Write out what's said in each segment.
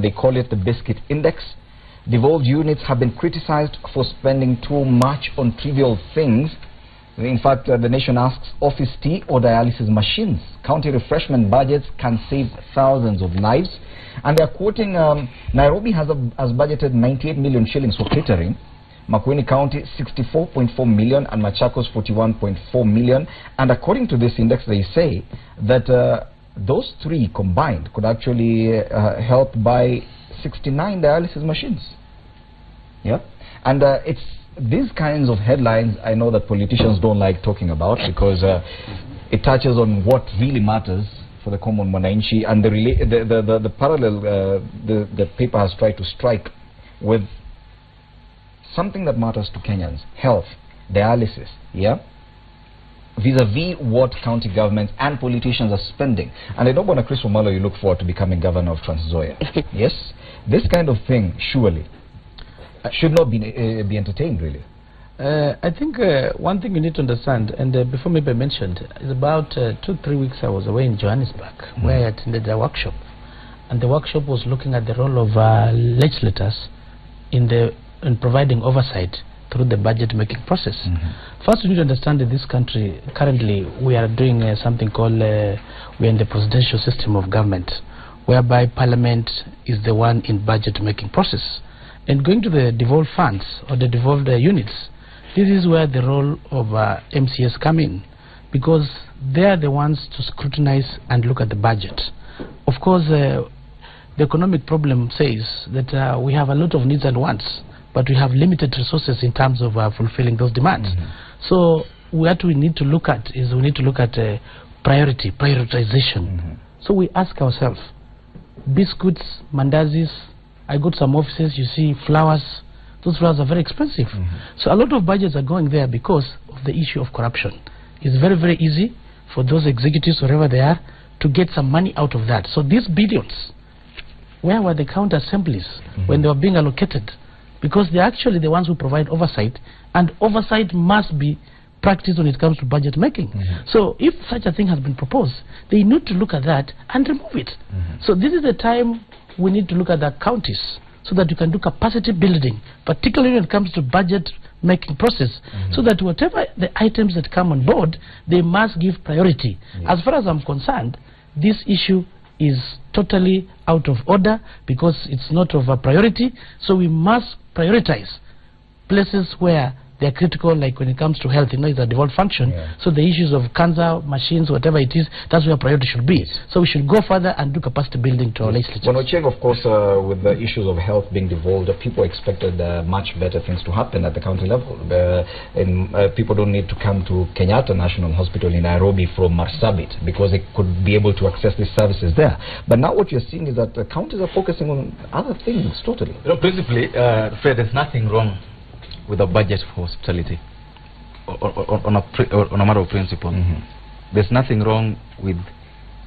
They call it the biscuit index. Devolved units have been criticized for spending too much on trivial things. In fact, the nation asks office tea or dialysis machines. County refreshment budgets can save thousands of lives. And they are quoting Nairobi has budgeted 98 million shillings for catering. Makueni County 64.4 million and Machakos 41.4 million. And according to this index, they say that those three combined could actually help buy 69 dialysis machines. Yeah, and it's these kinds of headlines I know that politicians don't like talking about, because it touches on what really matters for the common mwananchi, and the parallel the paper has tried to strike with something that matters to Kenyans: health, dialysis, yeah, vis-a-vis what county governments and politicians are spending. And I know, Bwana Chris Omalo, you look forward to becoming governor of Trans Nzoia. Yes, this kind of thing surely should not be entertained, really. I think one thing you need to understand, and before maybe I mentioned, is about 2-3 weeks I was away in Johannesburg, where I attended a workshop, and the workshop was looking at the role of legislators in providing oversight through the budget making process. First, you need to understand that this country currently we are doing something called we're in the presidential system of government, whereby Parliament is the one in budget making process. And going to the devolved funds or the devolved units, this is where the role of MCS come in, because they are the ones to scrutinize and look at the budget. Of course, the economic problem says that we have a lot of needs and wants, but we have limited resources in terms of fulfilling those demands. So what we need to look at is we need to look at prioritization. So we ask ourselves, biscuits, mandazis, I go to some offices, you see flowers, those flowers are very expensive. So a lot of budgets are going there because of the issue of corruption. It's very, very easy for those executives, wherever they are, to get some money out of that. So these billions, where were the county assemblies when they were being allocated? Because they're actually the ones who provide oversight, and oversight must be practiced when it comes to budget making. So if such a thing has been proposed, they need to look at that and remove it. So this is the time we need to look at the counties, so that you can do capacity building, particularly when it comes to budget making process, so that whatever the items that come on board, they must give priority. As far as I'm concerned, this issue is totally out of order because it's not of a priority. So we must prioritize places where they're critical, like when it comes to health, it's a devolved function. So the issues of cancer, machines, whatever it is, that's where priority should be. So we should go further and do capacity building to our legislatures. When Ocheng, of course, with the issues of health being devolved, people expected much better things to happen at the county level. People don't need to come to Kenyatta National Hospital in Nairobi from Marsabit, because they could be able to access these services there. But now what you're seeing is that the counties are focusing on other things totally. Principally, Fred, there's nothing wrong with a budget for hospitality on a matter of principle. There's nothing wrong with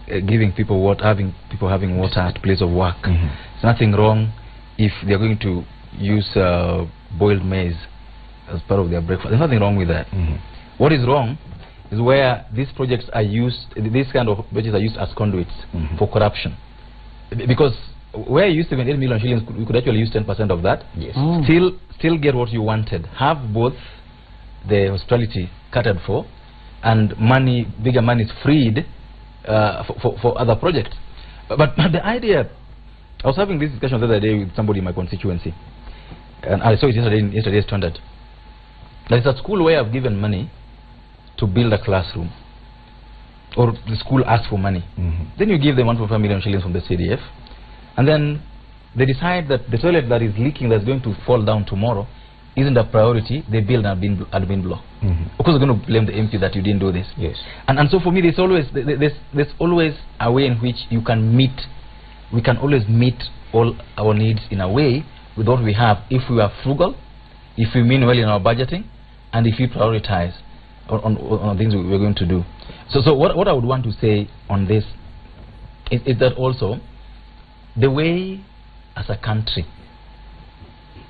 giving people water, having water at place of work. There's nothing wrong if they're going to use boiled maize as part of their breakfast. There's nothing wrong with that. What is wrong is where these projects are used, these kind of budgets are used as conduits for corruption. Because where you used 78 million shillings, we could actually use 10% of that. Still get what you wanted. Have both the hospitality catered for, and bigger money is freed for other projects. But the idea, I was having this discussion the other day with somebody in my constituency, and I saw it in yesterday's Standard. There is a school where I've given money to build a classroom, or the school asks for money. Then you give them 1.5 million shillings from the CDF, and then they decide that the toilet that is leaking, that's going to fall down tomorrow, isn't a priority. They build an admin block. Of course, they're going to blame the MP that you didn't do this. And so for me, there's always a way in which we can always meet all our needs in a way with what we have, if we are frugal, if we mean well in our budgeting, and if we prioritize on things we're going to do. So what I would want to say on this is that also the way as a country,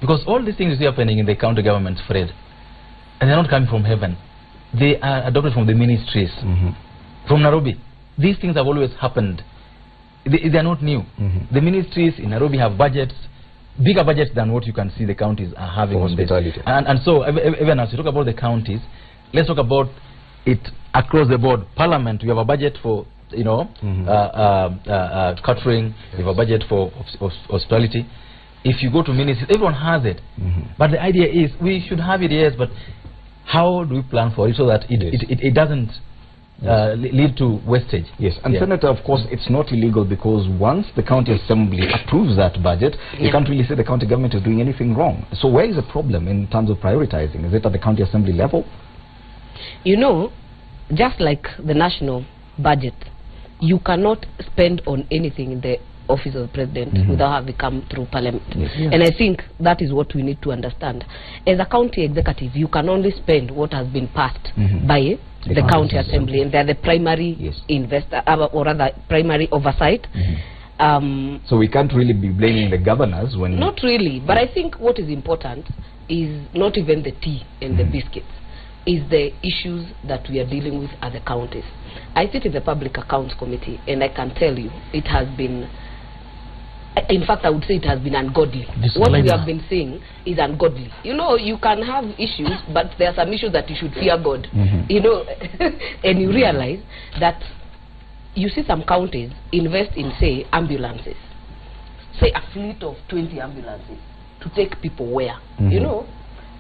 because all these things you see happening in the county governments, Fred, and they're not coming from heaven, they are adopted from the ministries, from Nairobi. These things have always happened they are not new. The ministries in Nairobi have budgets, bigger budgets than what you can see the counties are having on this. And so even as you talk about the counties, let's talk about it across the board. Parliament, we have a budget for, you know, catering, we have a budget for hospitality. If you go to ministries, everyone has it. But the idea is we should have it, yes, but how do we plan for it so that it doesn't lead to wastage? Yes, and Senator, of course, it's not illegal, because once the county assembly approves that budget, you can't really say the county government is doing anything wrong. So where is the problem in terms of prioritizing? Is it at the county assembly level? You know, just like the national budget, you cannot spend on anything in the office of the president without having come through parliament. And I think that is what we need to understand. As a county executive, you can only spend what has been passed by the county assembly, and they are the primary investor, or rather primary oversight. So we can't really be blaming the governors when... Not really, but I think what is important is not even the tea and the biscuits, is the issues that we are dealing with at the counties. I sit in the Public Accounts Committee, and I can tell you it has been, in fact I would say it has been ungodly. What we have been seeing is ungodly. You know, you can have issues, but there are some issues that you should fear God. You know, and you realize that you see some counties invest in, say, ambulances, say a fleet of 20 ambulances to take people where? You know,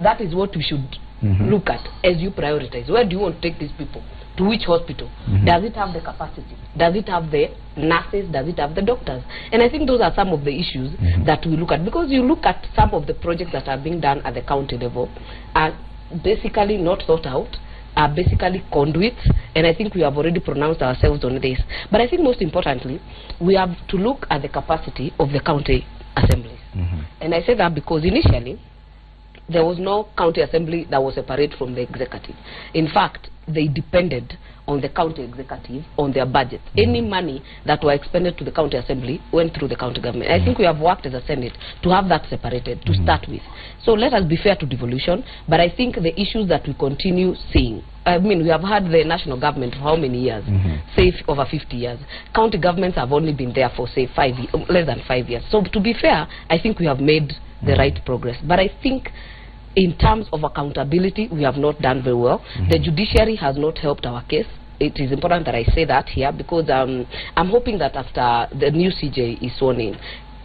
that is what we should look at as you prioritize. Where do you want to take these people? To which hospital? Does it have the capacity? Does it have the nurses? Does it have the doctors? And I think those are some of the issues that we look at, because you look at some of the projects that are being done at the county level are basically not thought out, are basically conduits, and I think we have already pronounced ourselves on this. But I think most importantly, we have to look at the capacity of the county assemblies. And I say that because initially there was no county assembly that was separate from the executive. In fact, they depended on the county executive, on their budget. Any money that were expended to the county assembly went through the county government. I think we have worked as a Senate to have that separated to start with. So let us be fair to devolution, but I think the issues that we continue seeing, I mean, we have had the national government for how many years? Say over 50 years. County governments have only been there for, say, less than 5 years. So to be fair, I think we have made the right progress. But I think in terms of accountability, we have not done very well. The judiciary has not helped our case. It is important that I say that here, because I'm hoping that after the new CJ is sworn in,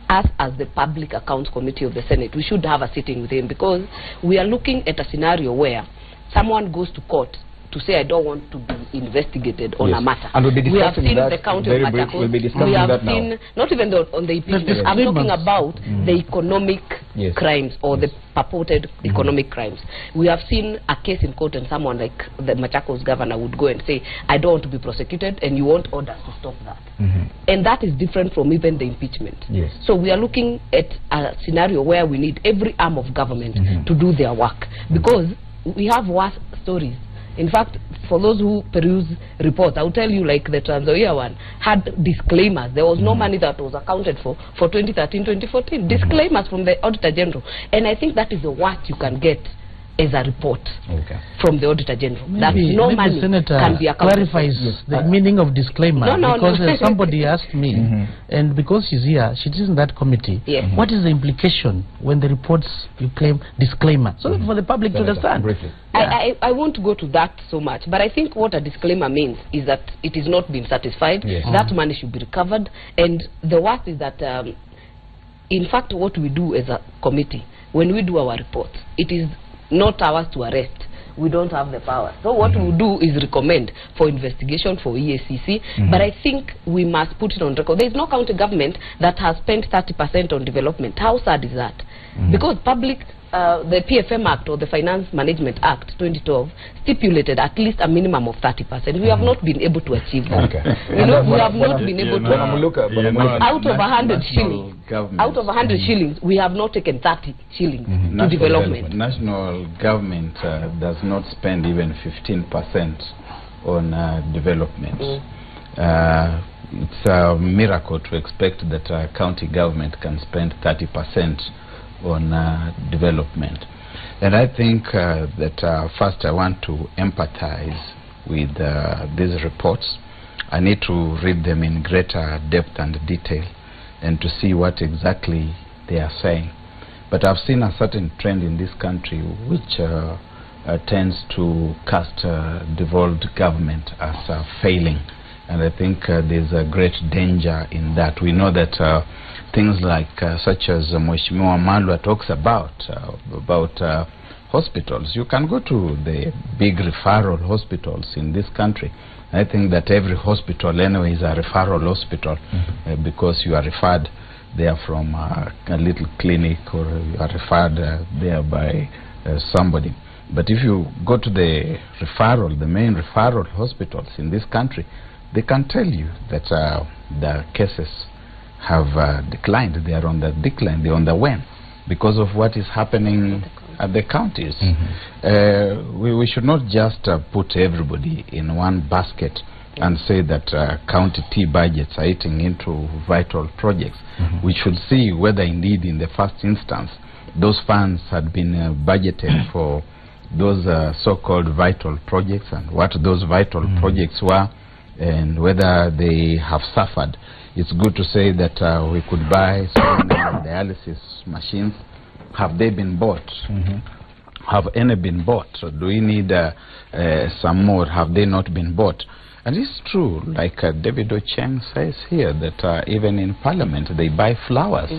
us as the Public Accounts Committee of the Senate, we should have a sitting with him, because we are looking at a scenario where someone goes to court to say, I don't want to be investigated on a matter. And we have seen the county of Machakos. We have seen, not even on the impeachment, I'm talking about the economic crimes, or the purported economic crimes. We have seen a case in court, and someone like the Machakos governor would go and say, I don't want to be prosecuted, and you want orders to stop that. And that is different from even the impeachment. So we are looking at a scenario where we need every arm of government to do their work, because we have worse stories. In fact, for those who peruse reports, I'll tell you, like the Trans Nzoia one had disclaimers. There was no money that was accounted for 2013, 2014. Disclaimers from the Auditor General. And I think that is the worst you can get as a report from the Auditor General. That no money can be accounted clarifies the meaning of disclaimer. Because somebody asked me, and because she's here, she is in that committee. What is the implication when the reports you claim disclaimer? So that for the public to understand. I won't go to that so much, but I think what a disclaimer means is that it is not being satisfied. That money should be recovered. And the worst is that, in fact, what we do as a committee, when we do our reports, it is not ours to arrest. We don't have the power. So what we do is recommend for investigation for EACC. But I think we must put it on record. There is no county government that has spent 30% on development. How sad is that? Because the PFM Act, or the Finance Management Act 2012, stipulated at least a minimum of 30%. We have not been able to achieve that. You know, we have not been able to. Out of 100 shillings, out of 100 shillings, we have not taken 30 shillings to development. National government does not spend even 15% on development. It's a miracle to expect that a county government can spend 30% on development. And I think that first I want to empathize with these reports I need to read them in greater depth and detail and to see what exactly they are saying. But I've seen a certain trend in this country which tends to cast devolved government as failing. And I think there's a great danger in that. We know that things like such as Mheshimiwa Malwa talks about hospitals. You can go to the big referral hospitals in this country. I think that every hospital anyway is a referral hospital because you are referred there from a little clinic, or you are referred there by somebody. But if you go to the main referral hospitals in this country, they can tell you that the cases have declined. They are on the decline. They're on the wane because of what is happening at the counties. We should not just put everybody in one basket and say that county T budgets are eating into vital projects. We should see whether indeed in the first instance those funds had been budgeted for those so-called vital projects, and what those vital projects were, and whether they have suffered. It's good to say that we could buy some dialysis machines. Have they been bought? Have any been bought? So do we need some more? Have they not been bought? And it's true, like David Ocheng says here, that even in Parliament they buy flowers.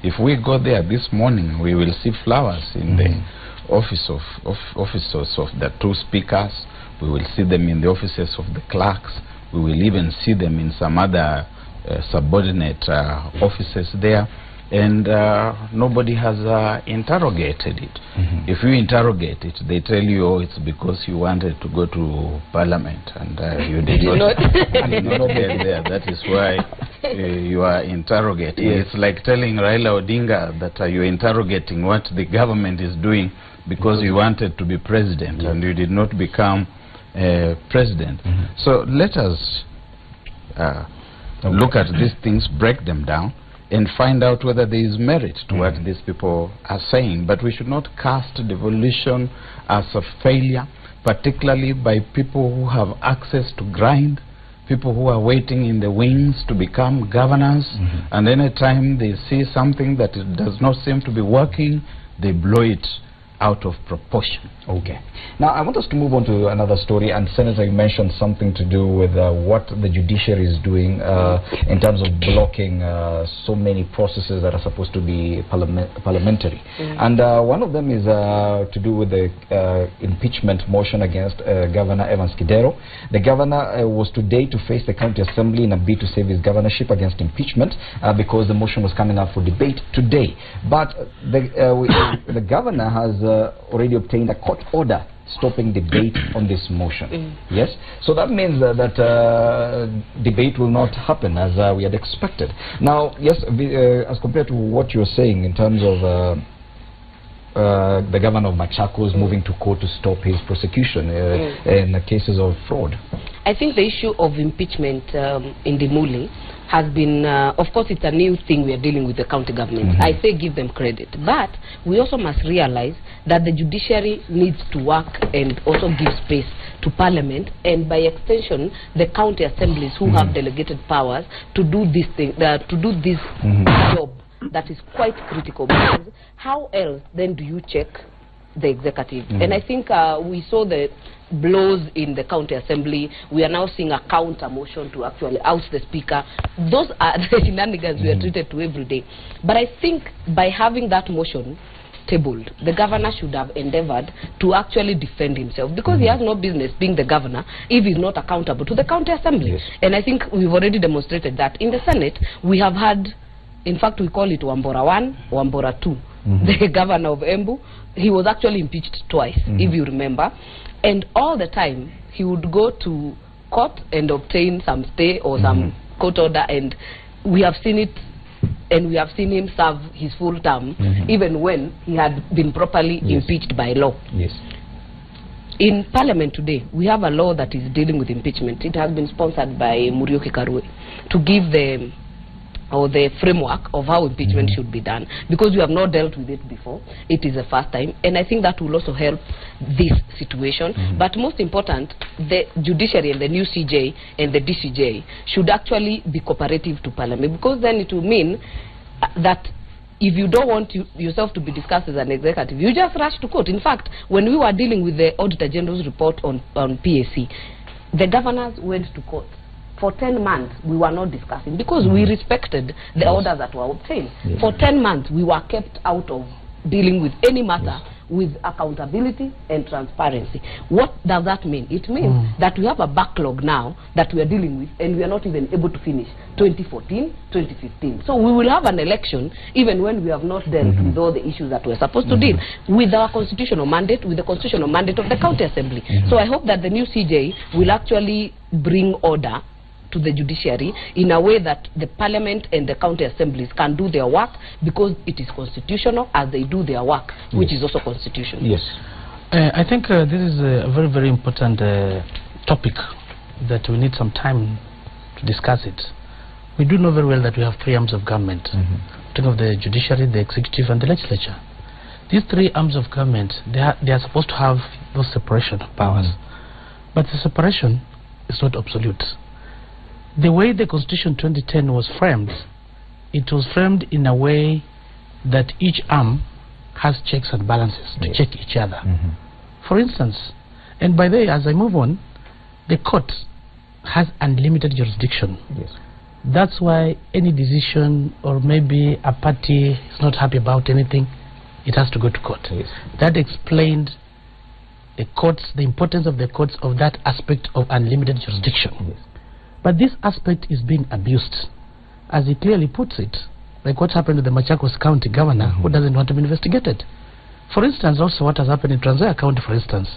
If we go there this morning, we will see flowers in the offices of the two speakers. We will see them in the offices of the clerks. We will even see them in some other subordinate offices there. And nobody has interrogated it. If you interrogate it, they tell you, oh, it's because you wanted to go to Parliament and you did not get there. That is why you are interrogating. It's like telling Raila Odinga that you're interrogating what the government is doing because you wanted to be president and you did not become president. So let us look at these things, break them down, and find out whether there is merit to what these people are saying. But we should not cast devolution as a failure, particularly by people who have access to grind, people who are waiting in the wings to become governors, and any time they see something that does not seem to be working, they blow it out of proportion. Okay. Now, I want us to move on to another story. And Senator, you mentioned something to do with what the judiciary is doing in terms of blocking so many processes that are supposed to be parliamentary. And one of them is to do with the impeachment motion against Governor Evans Kidero. The governor was today to face the county assembly in a bid to save his governorship against impeachment because the motion was coming up for debate today. But the governor has already obtained a court order stopping debate on this motion. Yes, so that means that debate will not happen as we had expected. Now, yes, as compared to what you're saying in terms of the governor of Machakos moving to court to stop his prosecution in cases of fraud. I think the issue of impeachment in the Muli has been, of course, it's a new thing we are dealing with the county government. I say give them credit. But we also must realize that the judiciary needs to work and also give space to Parliament, and by extension, the county assemblies who have delegated powers to do this thing, to do this job that is quite critical. Because how else then do you check the executive? And I think we saw the blows in the county assembly. We are now seeing a counter motion to actually oust the speaker. Those are the shenanigans we are treated to every day. But I think by having that motion tabled, the governor should have endeavored to actually defend himself, because he has no business being the governor if he's not accountable to the county assembly. And I think we've already demonstrated that. In the Senate, we have had, in fact, we call it Wambora 1, Wambora 2. The governor of Embu, he was actually impeached twice, if you remember. And all the time, he would go to court and obtain some stay or some court order, and we have seen it, and we have seen him serve his full term, even when he had been properly impeached by law. In Parliament today, we have a law that is dealing with impeachment. It has been sponsored by Muriuki Karue to give the or the framework of how impeachment should be done, because we have not dealt with it before. It is the first time, and I think that will also help this situation. But most important, the judiciary and the new CJ and the DCJ should actually be cooperative to Parliament, because then it will mean that if you don't want yourself to be discussed as an executive, you just rush to court. In fact, when we were dealing with the Auditor General's report on PAC, the governors went to court. For 10 months, we were not discussing, because we respected the orders that were obtained. For 10 months, we were kept out of dealing with any matter with accountability and transparency. What does that mean? It means that we have a backlog now that we are dealing with, and we are not even able to finish 2014, 2015. So we will have an election even when we have not dealt with all the issues that we're supposed to deal with our constitutional mandate, with the constitutional mandate of the county assembly. So I hope that the new CJ will actually bring order to the judiciary in a way that the Parliament and the county assemblies can do their work, because it is constitutional as they do their work, which is also constitutional. Yes. I think this is a very, very important topic that we need some time to discuss it. We do know very well that we have three arms of government. Think of the judiciary, the executive, and the legislature. These three arms of government, they are supposed to have those separation of powers. But the separation is not absolute. The way the Constitution 2010 was framed, it was framed in a way that each arm has checks and balances to check each other. For instance, and by the way, as I move on, the court has unlimited jurisdiction. That's why any decision, or maybe a party is not happy about anything, it has to go to court. That explained the courts, the importance of the courts, of that aspect of unlimited jurisdiction. But this aspect is being abused, as he clearly puts it, like what happened to the Machakos County governor who doesn't want to be investigated. For instance, also what has happened in Trans Nzoia County, for instance.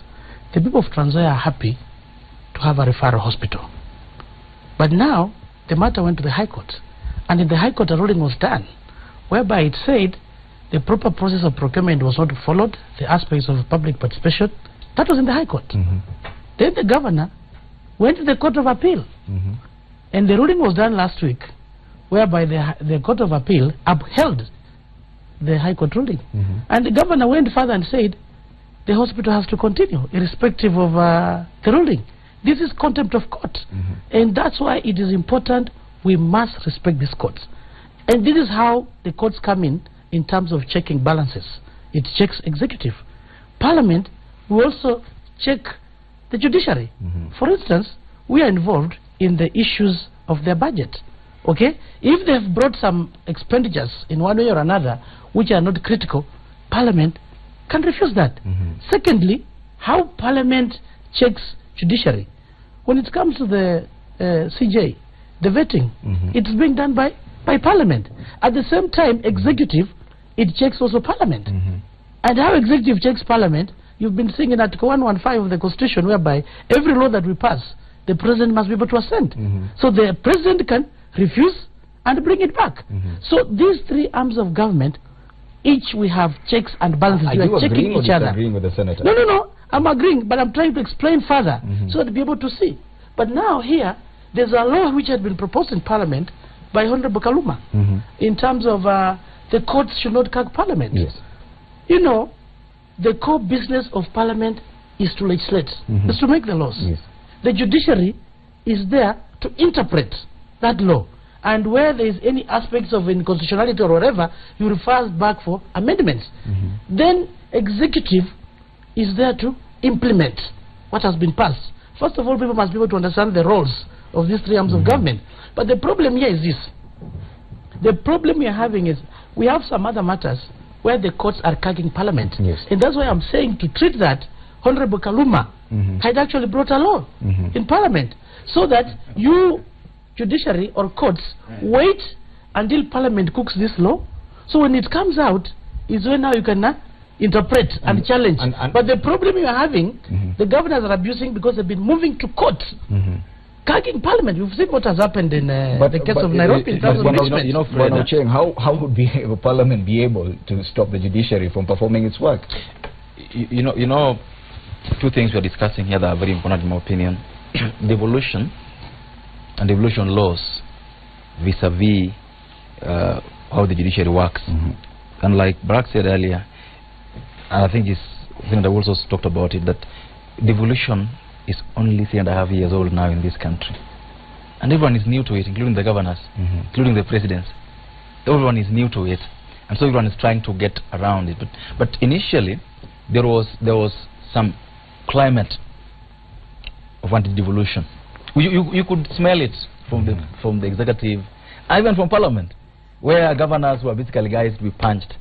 The people of Trans Nzoia are happy to have a referral hospital. But now, the matter went to the High Court. And in the High Court, a ruling was done, whereby it said the proper process of procurement was not followed, the aspects of public participation. That was in the High Court. Then the governor went to the Court of Appeal. And the ruling was done last week, whereby the Court of Appeal upheld the High Court ruling. And the governor went further and said the hospital has to continue, irrespective of the ruling. This is contempt of court. And that's why it is important we must respect these courts. And this is how the courts come in terms of checking balances. It checks executive. Parliament will also check the judiciary. For instance, we are involved in the issues of their budget. Okay? If they've brought some expenditures in one way or another which are not critical, Parliament can refuse that. Secondly, how Parliament checks judiciary. When it comes to the CJ, the vetting, it's being done by Parliament. At the same time, executive, it checks also Parliament. And how executive checks Parliament, you've been seeing in Article 115 of the Constitution, whereby every law that we pass, the President must be able to assent. So the President can refuse and bring it back. So these three arms of government, each we have checks and balances. We are checking each other. Agreeing with the Senator? No, I'm agreeing, but I'm trying to explain further so that be able to see. But now here, there's a law which had been proposed in Parliament by Honorable Kaluma in terms of the courts should not gag Parliament. You know, the core business of Parliament is to legislate, is to make the laws. The judiciary is there to interpret that law. And where there is any aspects of inconstitutionality or whatever, you refer back for amendments. Then executive is there to implement what has been passed. First of all, people must be able to understand the roles of these three arms of government. But the problem here is this. The problem we are having is we have some other matters where the courts are gagging Parliament. And that's why I'm saying to treat that, Honorable Kaluma had actually brought a law in Parliament, so that you, judiciary or courts, wait until Parliament cooks this law. So when it comes out, is when now you can interpret and challenge. But the problem you are having, the governors are abusing because they've been moving to court, gagging Parliament. You've seen what has happened in the case of Nairobi in terms of impeachment. How would Parliament be able to stop the judiciary from performing its work? You know, two things we're discussing here that are very important in my opinion. Devolution and devolution laws vis-a-vis how the judiciary works. And like Barack said earlier, and I think I also talked about it, that devolution is only 3.5 years old now in this country. And everyone is new to it, including the governors, including the presidents. Everyone is new to it. And so everyone is trying to get around it. But initially, there was some climate of anti-devolution. You could smell it from the executive, even from parliament, where governors were basically guys to be punched.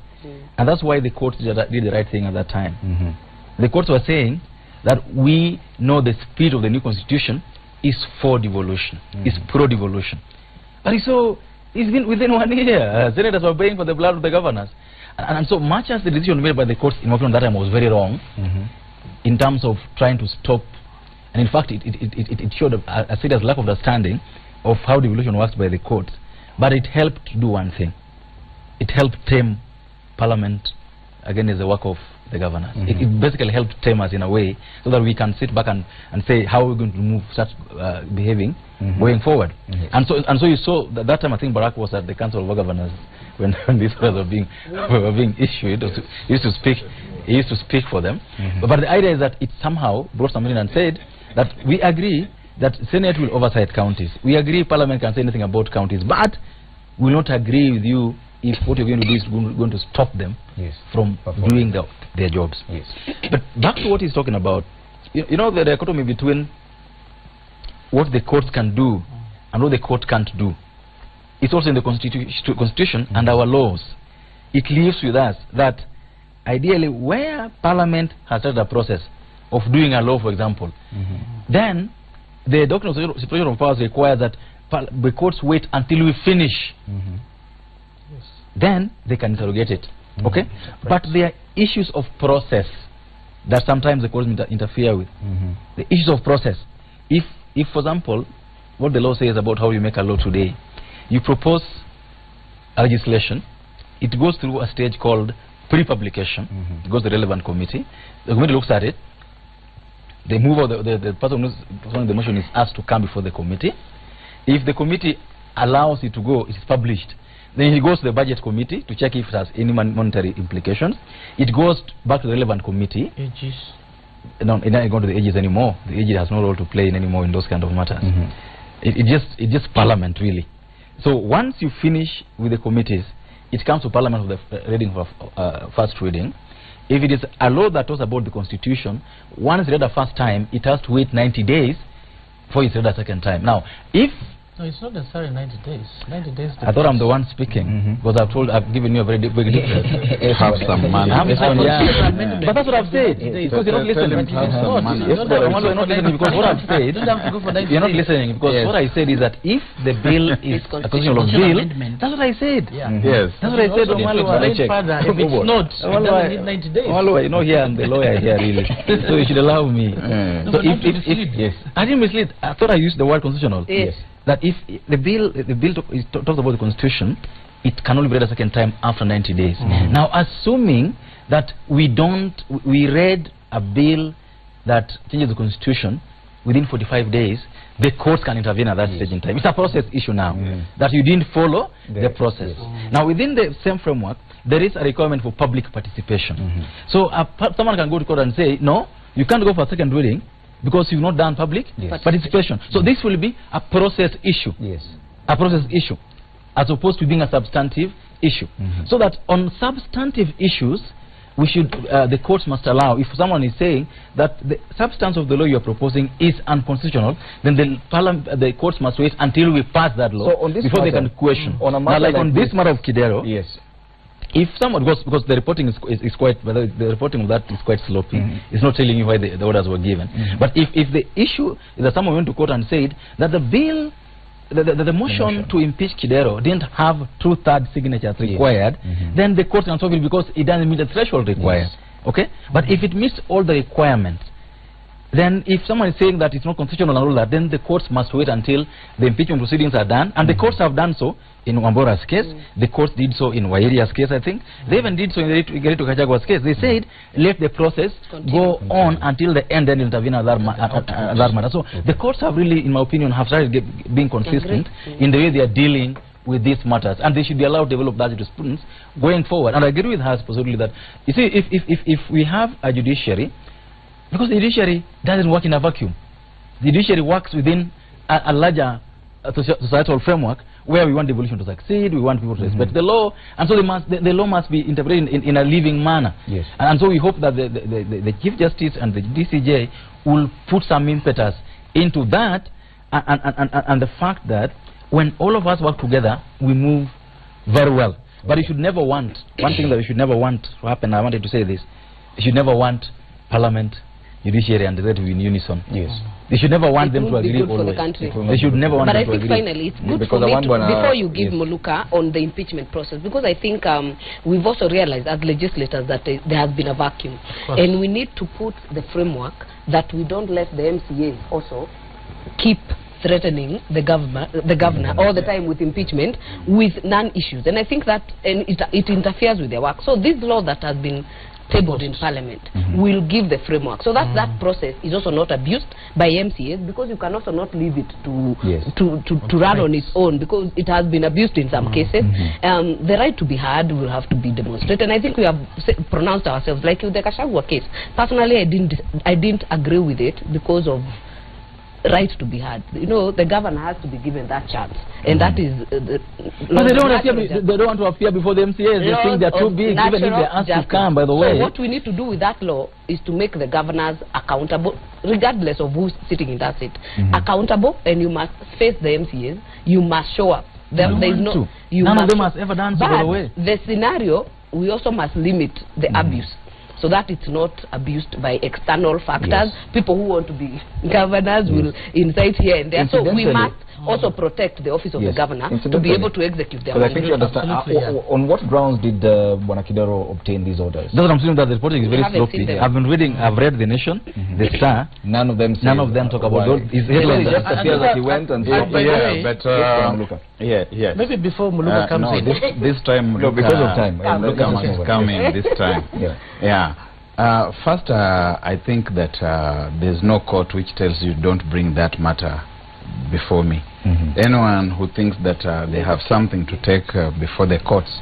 And that's why the courts did the right thing at that time. The courts were saying that we know the spirit of the new constitution is for devolution, is pro-devolution. But it's been within 1 year. Senators were paying for the blood of the governors. And so much as the decision made by the courts in my opinion that time was very wrong, in terms of trying to stop, and in fact it showed a serious lack of understanding of how devolution works by the courts. But it helped do one thing. It helped tame Parliament against the work of the governors. It basically helped tame us in a way so that we can sit back and say how we're going to move such behaving going forward. And so you saw that time I think Barack was at the Council of Governors when these orders were being issued. He used to speak for them. But the idea is that it somehow brought something in and said that we agree that Senate will oversight counties. We agree Parliament can say anything about counties, but we will not agree with you if what you're going to do is going to stop them from doing their jobs. But back to what he's talking about, you know the dichotomy between what the courts can do and what the court can't do. It's also in the Constitution and our laws. It leaves with us that ideally where Parliament has started a process of doing a law, for example, then the doctrine of separation of powers requires that the courts wait until we finish. Then they can interrogate it. Okay? But there are issues of process that sometimes the courts interfere with. The issues of process. If for example, what the law says about how you make a law today, you propose a legislation, it goes through a stage called pre-publication. It goes to the relevant committee. The committee looks at it. They move out, the person who's on the motion is asked to come before the committee. If the committee allows it to go, it is published. Then it goes to the budget committee to check if it has any monetary implications. It goes back to the relevant committee. Ages. No, it's not going to the ages anymore. The ages has no role to play anymore in those kind of matters. It's just Parliament really. So once you finish with the committees, it comes to Parliament for the reading for first reading. If it is a law that talks about the Constitution, once read the first time, it has to wait 90 days before it's read a second time. Now, if no, it's not necessarily 90 days. 90 days. I thought I'm the one speaking because I've given you a very big difference. Have some money. But that's what I've said. Because you're not listening. You're not listening because what I've said. You're not listening because what I said is that if the bill is a constitutional bill, that's what I said. Yes. That's what I said. If it's not, it doesn't need 90 days. You know, here I'm the lawyer here really. So you should allow me. So if I didn't mislead. I thought I used the word constitutional. Yes. That if the bill talks about the Constitution, it can only be read a second time after 90 days. Now, assuming that we read a bill that changes the Constitution within 45 days, the courts can intervene at that stage in time. It's a process issue now, that you didn't follow the process. Now, within the same framework, there is a requirement for public participation. So someone can go to court and say, no, you can't go for a second reading, because you've not done public participation. So this will be a process issue. A process issue, as opposed to being a substantive issue. So that on substantive issues, we should, the courts must allow, if someone is saying that the substance of the law you are proposing is unconstitutional, then the courts must wait until we pass that law before they can question. Now, like on this matter of Kidero, if someone goes, because the reporting is quite, the reporting of that is quite sloppy, it's not telling you why the orders were given. But if the issue is that someone went to court and said that the bill, the motion to impeach Kidero didn't have 2/3 signatures required, then the court can solve it because it doesn't meet the threshold required. Okay? But if it meets all the requirements, then if someone is saying that it's not constitutional and all that, then the courts must wait until the impeachment proceedings are done, and the courts have done so in Wambora's case. The courts did so in Wairia's case, I think. They even did so in the Gerito Kachagwa's case. They said, let the process go on until the end, then intervene at that matter. So the courts have really, in my opinion, have started being consistent in the way they are dealing with these matters, and they should be allowed to develop that jurisprudence going forward. And I agree with her absolutely that, you see, if we have a judiciary, because the judiciary doesn't work in a vacuum. The judiciary works within a larger societal framework where we want devolution to succeed, we want people to respect the law, and so the law must be interpreted in a living manner. Yes. And so we hope that the Chief Justice and the DCJ will put some impetus into that, and the fact that when all of us work together, we move very well. But you should never want, one thing that we should never want to happen, I wanted to say this, you should never want Parliament, judiciary and the executive in unison. Yes. They should never want It them would to be agree good for the always. country. They should never want But them I to think agree. finally it's good Because for I me want to, one, before you give yes. Muluka on the impeachment process, because I think we've also realized as legislators that there has been a vacuum, and we need to put the framework that we don't let the MCAs also keep threatening the governor all the time with impeachment with non-issues, and I think that it interferes with their work. So this law that has been tabled in Parliament will give the framework, so that that process is also not abused by MCAs, because you can also not leave it to run on its own, because it has been abused in some cases. The right to be heard will have to be demonstrated, and I think we have pronounced ourselves, like with the Kashagwa case. Personally, I didn't agree with it because of right to be heard. You know, the governor has to be given that chance, and that is but they don't want to appear before the MCAs. They think they're too big, even if they're asked to come, by the way. So what we need to do with that law is to make the governors accountable, regardless of who's sitting in that seat. Accountable, and you must face the MCAs. You must show up. There is no. None of them has ever done so, by the way. The scenario, we also must limit the abuse, so that it's not abused by external factors. People who want to be governors will incite here and there. So we must also protect the office of the governor to be able to execute their mandate. I think you understand. On what grounds did Bonakidero obtain these orders? That's what I'm saying, that the reporting is very sloppy. I've been reading, I've read The Nation, The Star. None of them talk about those. It just appears that he went and said, maybe before Muluka comes in. This time, because of time. Muluka must come in this time. First, I think that there's no court which tells you don't bring that matter before me. Anyone who thinks that they have something to take before the courts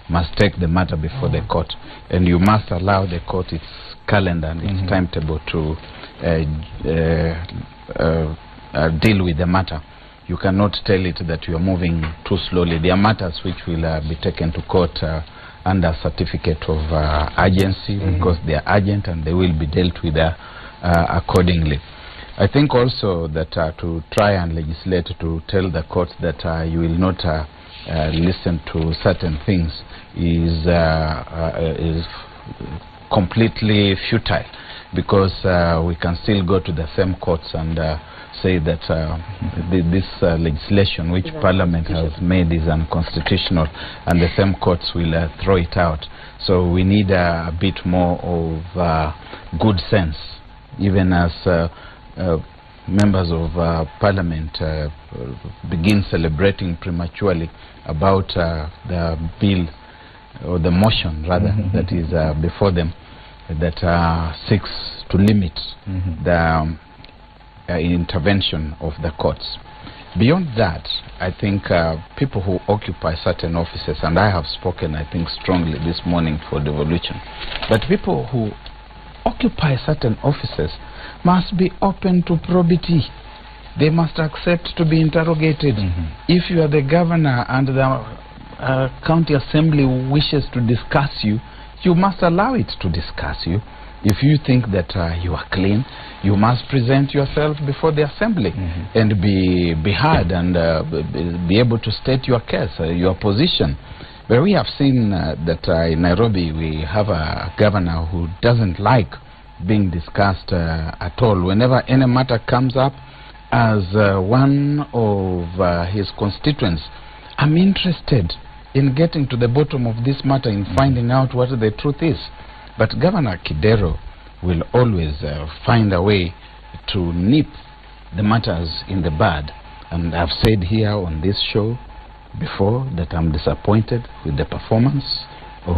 must take the matter before the court, and you must allow the court its calendar and its timetable to deal with the matter. You cannot tell it that you are moving too slowly. There are matters which will be taken to court under certificate of urgency, because they are urgent and they will be dealt with accordingly. I think also that to try and legislate to tell the courts that you will not listen to certain things is completely futile, because we can still go to the same courts and say that this legislation which Parliament has made is unconstitutional, and the same courts will throw it out. So we need a bit more of good sense, even as members of Parliament begin celebrating prematurely about the bill, or the motion rather, that is before them, that seeks to limit the intervention of the courts. Beyond that, I think people who occupy certain offices, and I have spoken, I think, strongly this morning for devolution, but people who occupy certain offices must be open to probity. They must accept to be interrogated. If you are the governor and the county assembly wishes to discuss you, you must allow it to discuss you. If you think that you are clean, you must present yourself before the assembly and be heard and be able to state your case, your position. But we have seen that in Nairobi we have a governor who doesn't like being discussed at all. Whenever any matter comes up, as one of his constituents, I'm interested in getting to the bottom of this matter, in finding out what the truth is. But Governor Kidero will always find a way to nip the matters in the bud. And I've said here on this show before that I'm disappointed with the performance of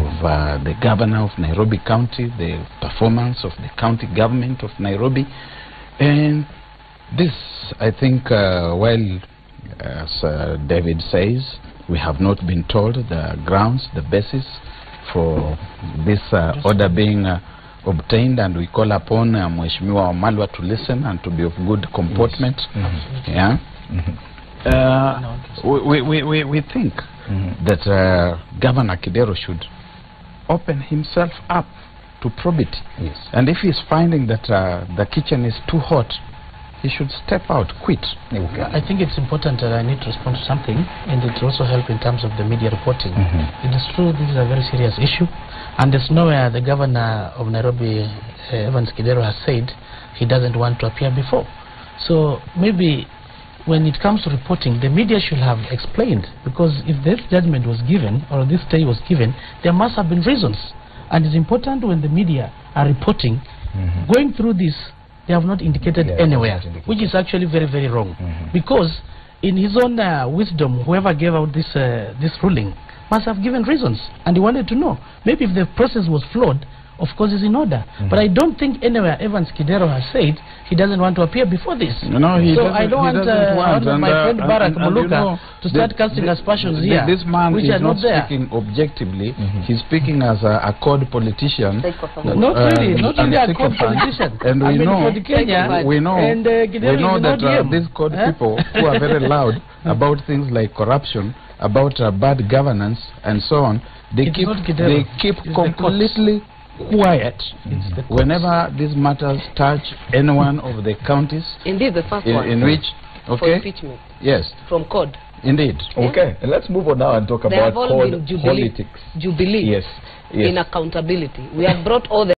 the governor of Nairobi County, the performance of the county government of Nairobi. And this, I think, while, as David says, We have not been told the grounds, the basis for this order being obtained, and we call upon Mheshimiwa Wamalwa to listen and to be of good comportment. Yeah. We think that Governor Kidero should open himself up to probity. Yes. And if he's finding that the kitchen is too hot, he should step out, quit. Okay. I think it's important that I need to respond to something, and it also help in terms of the media reporting. It is true this is a very serious issue, and there's nowhere the governor of Nairobi, Evans Kidero, has said he doesn't want to appear before. So maybe when it comes to reporting, the media should have explained, because if this judgment was given or this stay was given, there must have been reasons. And it's important when the media are reporting, going through this, they have not indicated anywhere, which is actually very, very wrong. Because in his own wisdom, whoever gave out this ruling must have given reasons, and he wanted to know. Maybe if the process was flawed, of course it's in order. But I don't think anywhere Evans Kidero has said he doesn't want to appear before this. No, so I don't want my friend Barack Muluka to start casting aspersions here. This man which is are not there. speaking objectively. He's speaking as a code politician. Not really a code politician. And we know that these code people who are very loud about things like corruption, about bad governance and so on, they keep completely quiet whenever these matters touch any one of the counties. Indeed, the first one. In which, for impeachment. Yes. From COD. Indeed. Okay, let's move on now and talk about COD politics. Jubilee. Yes. In accountability. We have brought all the